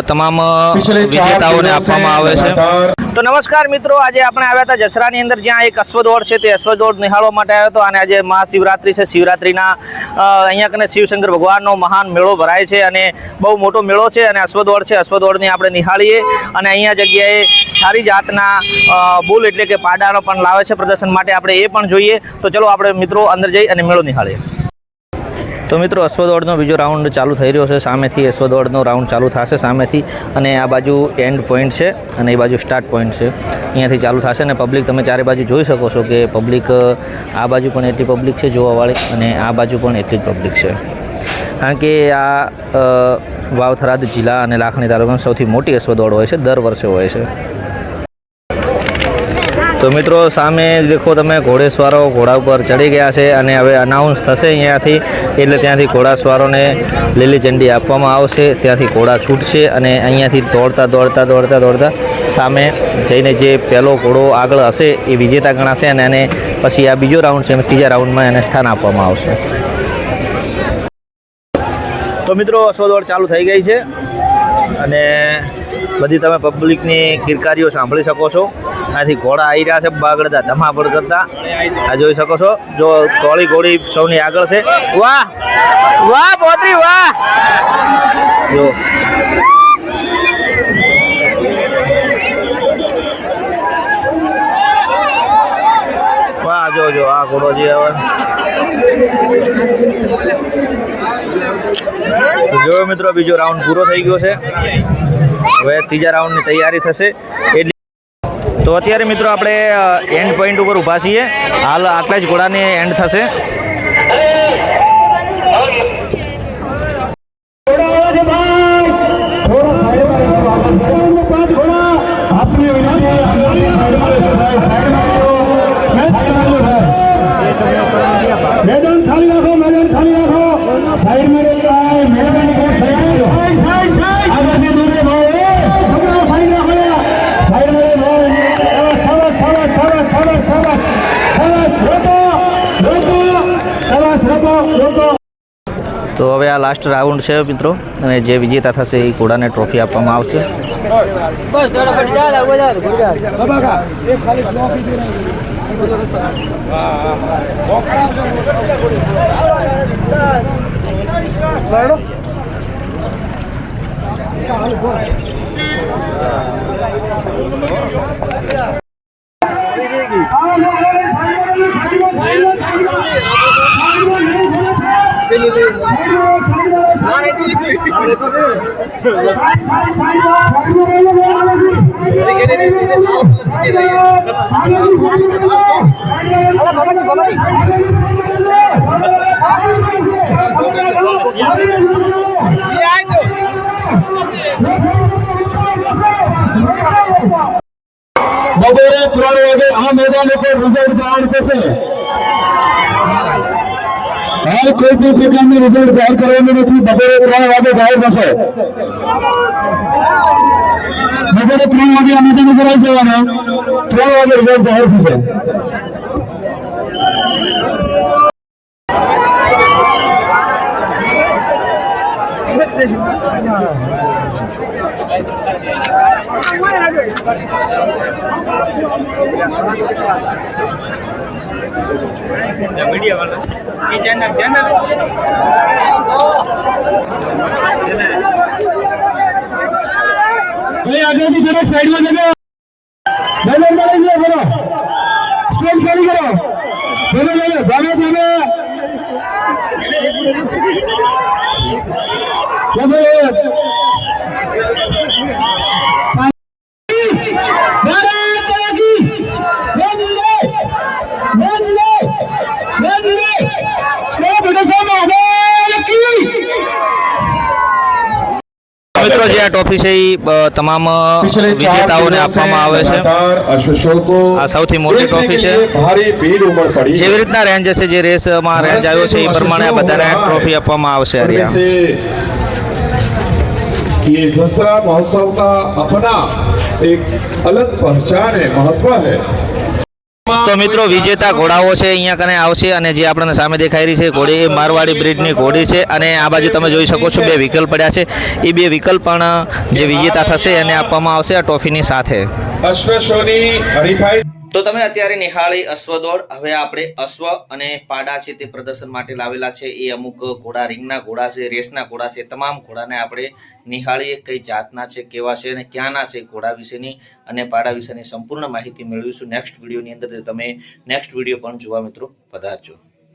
તમામ વિજેતાઓને આપવામાં આવે છે। તો નમસ્કાર મિત્રો, આજે આપણે આવ્યા હતા જસરાની અંદર, જ્યાં એક અશ્વદોડ છે તે અશ્વદોડ નિહાળવા માટે આવ્યો હતો। અને આજે મહાશિવરાત્રિ છે। શિવરાત્રિના અહીંયા કને શિવશંકર ભગવાનનો મહાન મેળો ભરાય છે અને બહુ મોટો મેળો છે અને અશ્વદોડ છે। અશ્વદોડની આપણે નિહાળીએ અને અહીંયા જગ્યાએ સારી જાતના બુલ એટલે કે પાડાનો પણ લાવે છે પ્રદર્શન માટે, આપણે એ પણ જોઈએ। તો ચલો આપણે મિત્રો અંદર જઈ અને મેળો નિહાળીએ। તો મિત્રો, અશ્વદોડનો બીજો રાઉન્ડ ચાલુ થઈ રહ્યો છે। સામેથી અશ્વદોડનો રાઉન્ડ ચાલુ થશે સામેથી, અને આ બાજુ એન્ડ પોઈન્ટ છે અને એ બાજુ સ્ટાર્ટ પોઈન્ટ છે। અહીંયાથી ચાલુ થશે અને પબ્લિક તમે ચારે બાજુ જોઈ શકો છો કે પબ્લિક આ બાજુ પણ એટલી પબ્લિક છે જોવાવાળી, અને આ બાજુ પણ એટલી જ પબ્લિક છે, કારણ કે આ વાવ-થરાદ જિલ્લા અને લાખણી તાલુકાની સૌથી મોટી અશ્વદોડ હોય છે, દર વર્ષે હોય છે। તો મિત્રો, સામે દેખો તમે, ઘોડેસવારો ઘોડા ઉપર ચડી ગયા છે અને હવે અનાઉન્સ થશે અહીંયાથી, એટલે ત્યાંથી ઘોડાસવારોને લીલી ઝંડી આપવામાં આવશે, ત્યાંથી ઘોડા છૂટશે અને અહીંયાથી દોડતા સામે જઈને જે પહેલો ઘોડો આગળ હશે એ વિજેતા ગણાશે, અને એને પછી આ બીજો રાઉન્ડ છે, ત્રીજા રાઉન્ડમાં એને સ્થાન આપવામાં આવશે। તો મિત્રો, અશ્વદોડ ચાલુ થઈ ગઈ છે અને બધી તમે પબ્લિકની કિરકારીઓ સાંભળી શકો છો। આથી ઘોડા આવી રહ્યા છે બાગડતા ધમાપડ કરતા, આ જોઈ શકો છો। જો તોળી ઘોડી સૌની આગળ છે। વાહ વાહ પોતરી વાહ! જો વાહ, જો આ ઘોડો જે હવે જો મિત્રો, બીજો રાઉન્ડ પૂરો થઈ ગયો છે, હવે ત્રીજા રાઉન્ડની તૈયારી થશે। તો અત્યારે મિત્રો આપણે એન્ડ પોઈન્ટ ઉપર ઊભા છીએ, હાલ આટલા જ ઘોડાની એન્ડ થશે। मैदान खाली रखो, मैदान खाली रखो, साइड में તો હવે આ લાસ્ટ રાઉન્ડ છે મિત્રો, અને જે વિજેતા થશે એ ઘોડાને ટ્રોફી આપવામાં આવશે। બપોરે 3 વાગે આ મેદાન ઉપર રિઝલ્ટ જાહેર થશે। હાલ કોઈ પણ પ્રકારનું રિઝલ્ટ જાહેર કરવાનું નથી, બપોરે 3 વાગે જાહેર થશે। બપોરે 3 વાગે આ મેદાન ઉપર આવી જવાનું, 3 વાગે રિઝલ્ટ જાહેર થશે। मीडिया वाला ये चैनल भाई आगे की तरफ साइड में जगह बैनर मारेंगे, बोलो स्टेज खाली करो, बैनर जाने जाने મિત્રો, જે આ ટ્રોફી છે એ તમામ વિજેતાઓને આપવામાં આવે છે। આ સૌથી મોટી ટ્રોફી છે। જેવી રીતના રેન્જ હશે, જે રેસમાં રેન્જ આવ્યો છે એ પ્રમાણે બધાને ટ્રોફી આપવામાં આવશે। ये दसरा महोत्सव का अपना एक अलग पहचान है, महत्व है। તો મિત્રો વિજેતા ઘોડાઓ છે અહીંયા કને આવશે અને જે આપણને સામે દેખાઈ રહી છે ઘોડી એ મારવાડી બ્રીડની ઘોડી છે અને આ બાજુ તમે જોઈ શકો છો બે વિકલ્પ પડ્યા છે એ બે વિકલ્પ પણ જે વિજેતા થશે એને આપવામાં આવશે આ ટ્રોફીની સાથે. अश्वशोनी हरिफाई તો તમે અત્યારે નિહાળી અશ્વદોડ. હવે આપણે અશ્વ અને પાડા છે તે પ્રદર્શન માટે લાવેલા છે. એ અમુક ઘોડા રીંગના ઘોડા છે, રેસના ઘોડા છે. તમામ ઘોડાને આપણે નિહાળીએ કઈ જાતના છે, કેવા છે અને ક્યાંના છે ઘોડા વિશેની અને પાડા વિશેની સંપૂર્ણ માહિતી મેળવીશું નેક્સ્ટ વિડીયોની અંદર. તમે નેક્સ્ટ વિડીયો પણ જોવા મિત્રો પધારજો.